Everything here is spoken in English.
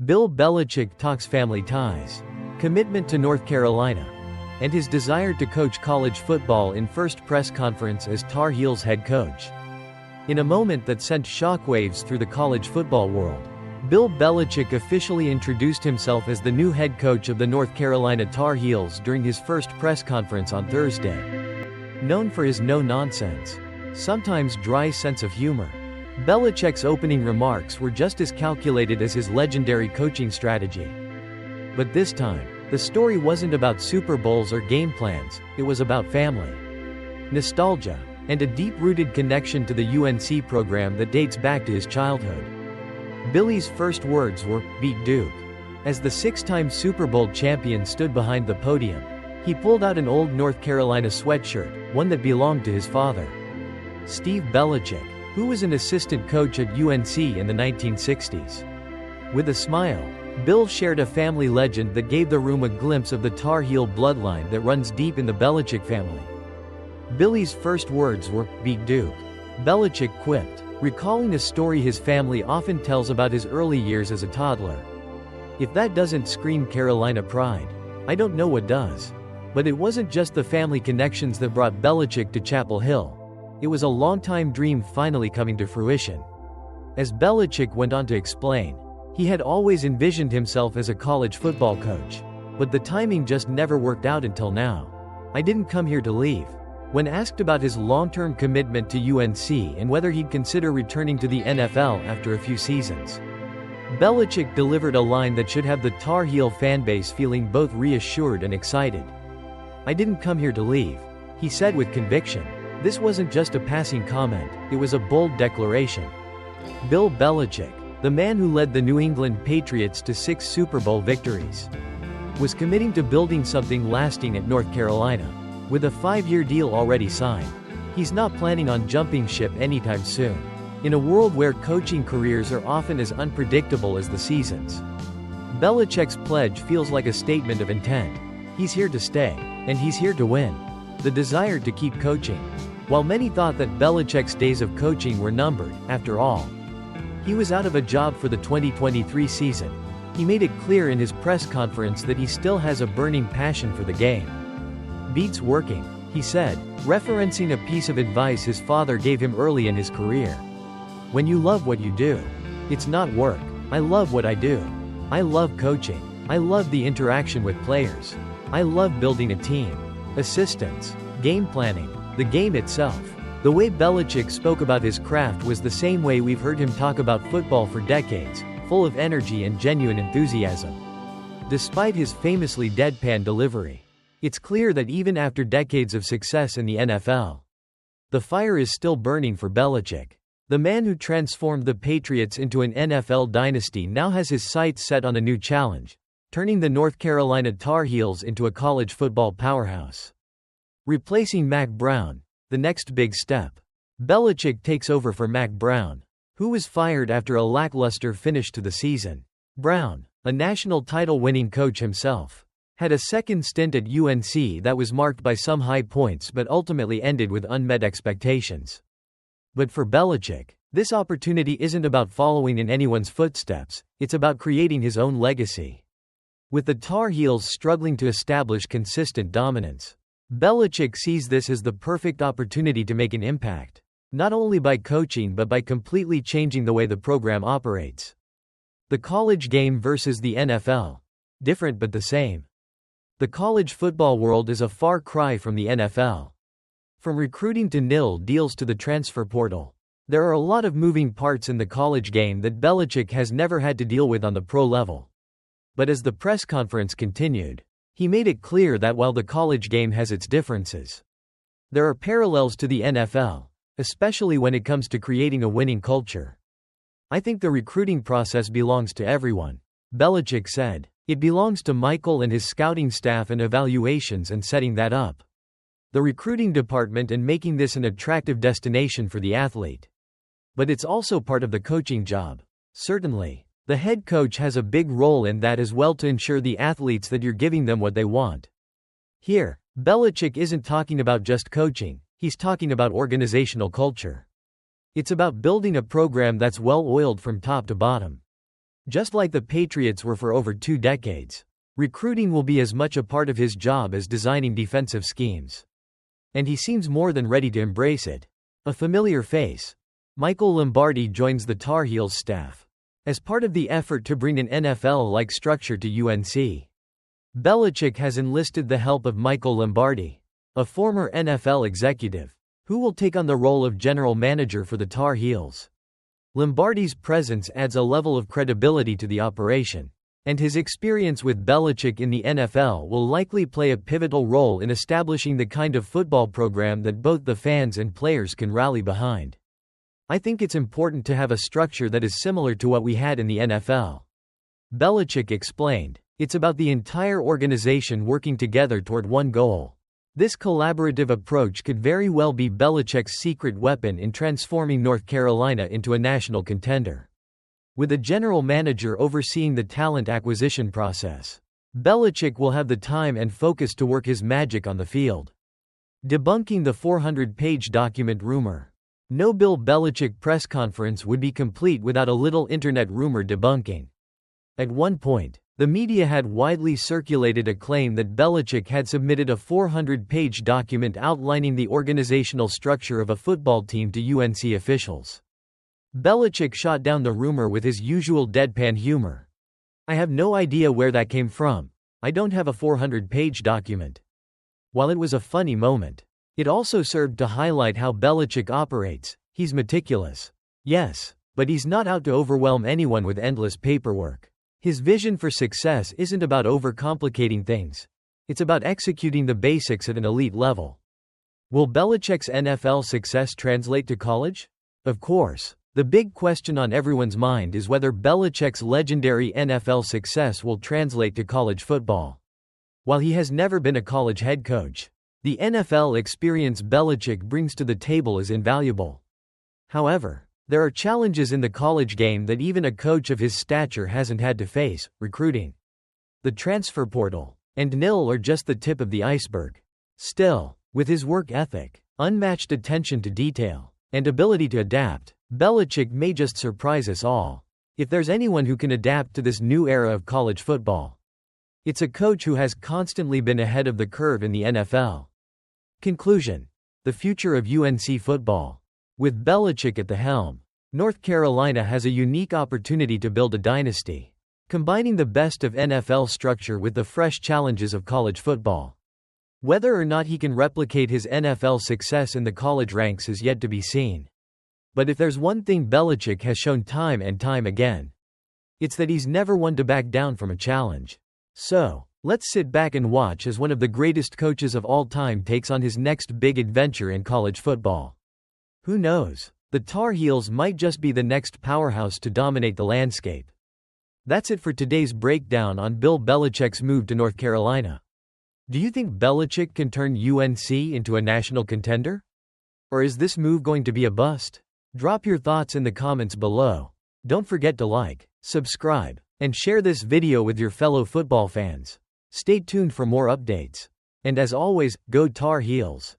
Bill Belichick talks family ties, commitment to North Carolina, and his desire to coach college football in first press conference as Tar Heels head coach. In a moment that sent shockwaves through the college football world, Bill Belichick officially introduced himself as the new head coach of the North Carolina Tar Heels during his first press conference on Thursday. Known for his no-nonsense, sometimes dry sense of humor, Belichick's opening remarks were just as calculated as his legendary coaching strategy. But this time, the story wasn't about Super Bowls or game plans, it was about family, nostalgia, and a deep-rooted connection to the UNC program that dates back to his childhood. Billy's first words were, "Beat Duke." As the six-time Super Bowl champion stood behind the podium, he pulled out an old North Carolina sweatshirt, one that belonged to his father, Steve Belichick, who was an assistant coach at UNC in the 1960s. With a smile, Bill shared a family legend that gave the room a glimpse of the Tar Heel bloodline that runs deep in the Belichick family. Billy's first words were, "Beat Duke," Belichick quipped, recalling a story his family often tells about his early years as a toddler. "If that doesn't scream Carolina pride, I don't know what does." But it wasn't just the family connections that brought Belichick to Chapel Hill. It was a long-time dream finally coming to fruition. As Belichick went on to explain, he had always envisioned himself as a college football coach. But the timing just never worked out until now. "I didn't come here to leave." When asked about his long-term commitment to UNC and whether he'd consider returning to the NFL after a few seasons, Belichick delivered a line that should have the Tar Heel fanbase feeling both reassured and excited. "I didn't come here to leave," he said with conviction. This wasn't just a passing comment, it was a bold declaration. Bill Belichick, the man who led the New England Patriots to 6 Super Bowl victories, was committing to building something lasting at North Carolina. With a 5-year deal already signed, he's not planning on jumping ship anytime soon. In a world where coaching careers are often as unpredictable as the seasons, Belichick's pledge feels like a statement of intent. He's here to stay, and he's here to win. The desire to keep coaching. While many thought that Belichick's days of coaching were numbered, after all, he was out of a job for the 2023 season, he made it clear in his press conference that he still has a burning passion for the game. "Beats working," he said, referencing a piece of advice his father gave him early in his career. "When you love what you do, it's not work. I love what I do. I love coaching. I love the interaction with players. I love building a team. Assistants, game planning, the game itself." The way Belichick spoke about his craft was the same way we've heard him talk about football for decades, full of energy and genuine enthusiasm. Despite his famously deadpan delivery, it's clear that even after decades of success in the NFL, the fire is still burning for Belichick. The man who transformed the Patriots into an NFL dynasty now has his sights set on a new challenge, turning the North Carolina Tar Heels into a college football powerhouse. Replacing Mack Brown, the next big step. Belichick takes over for Mack Brown, who was fired after a lackluster finish to the season. Brown, a national title-winning coach himself, had a second stint at UNC that was marked by some high points but ultimately ended with unmet expectations. But for Belichick, this opportunity isn't about following in anyone's footsteps, it's about creating his own legacy. With the Tar Heels struggling to establish consistent dominance, Belichick sees this as the perfect opportunity to make an impact, not only by coaching but by completely changing the way the program operates. The college game versus the NFL. Different but the same. The college football world is a far cry from the NFL. From recruiting to nil deals to the transfer portal, there are a lot of moving parts in the college game that Belichick has never had to deal with on the pro level. But as the press conference continued, he made it clear that while the college game has its differences, there are parallels to the NFL, especially when it comes to creating a winning culture. "I think the recruiting process belongs to everyone," Belichick said. "It belongs to Michael and his scouting staff and evaluations and setting that up. The recruiting department and making this an attractive destination for the athlete. But it's also part of the coaching job. Certainly, the head coach has a big role in that as well to ensure the athletes that you're giving them what they want." Here, Belichick isn't talking about just coaching, he's talking about organizational culture. It's about building a program that's well-oiled from top to bottom. Just like the Patriots were for over 2 decades. Recruiting will be as much a part of his job as designing defensive schemes. And he seems more than ready to embrace it. A familiar face. Michael Lombardi joins the Tar Heels staff. As part of the effort to bring an NFL-like structure to UNC. Belichick has enlisted the help of Michael Lombardi, a former NFL executive, who will take on the role of general manager for the Tar Heels. Lombardi's presence adds a level of credibility to the operation. And his experience with Belichick in the NFL will likely play a pivotal role in establishing the kind of football program that both the fans and players can rally behind. I think it's important to have a structure that is similar to what we had in the NFL. Belichick explained, "It's about the entire organization working together toward one goal." This collaborative approach could very well be Belichick's secret weapon in transforming North Carolina into a national contender. With a general manager overseeing the talent acquisition process, Belichick will have the time and focus to work his magic on the field. Debunking the 400-page document rumor. No Bill Belichick press conference would be complete without a little internet rumor debunking. At one point, the media had widely circulated a claim that Belichick had submitted a 400-page document outlining the organizational structure of a football team to UNC officials. Belichick shot down the rumor with his usual deadpan humor. "I have no idea where that came from. I don't have a 400-page document." While it was a funny moment, it also served to highlight how Belichick operates. He's meticulous. Yes, but he's not out to overwhelm anyone with endless paperwork. His vision for success isn't about overcomplicating things. It's about executing the basics at an elite level. Will Belichick's NFL success translate to college? Of course. The big question on everyone's mind is whether Belichick's legendary NFL success will translate to college football. While he has never been a college head coach, the NFL experience Belichick brings to the table is invaluable. However, there are challenges in the college game that even a coach of his stature hasn't had to face: recruiting, the transfer portal, and NIL are just the tip of the iceberg. Still, with his work ethic, unmatched attention to detail, and ability to adapt, Belichick may just surprise us all. If there's anyone who can adapt to this new era of college football, it's a coach who has constantly been ahead of the curve in the NFL. Conclusion. The future of UNC football. With Belichick at the helm, North Carolina has a unique opportunity to build a dynasty, combining the best of NFL structure with the fresh challenges of college football. Whether or not he can replicate his NFL success in the college ranks is yet to be seen. But if there's one thing Belichick has shown time and time again, it's that he's never one to back down from a challenge. So, let's sit back and watch as one of the greatest coaches of all time takes on his next big adventure in college football. Who knows? The Tar Heels might just be the next powerhouse to dominate the landscape. That's it for today's breakdown on Bill Belichick's move to North Carolina. Do you think Belichick can turn UNC into a national contender? Or is this move going to be a bust? Drop your thoughts in the comments below. Don't forget to like, subscribe, and share this video with your fellow football fans. Stay tuned for more updates. And as always, go Tar Heels!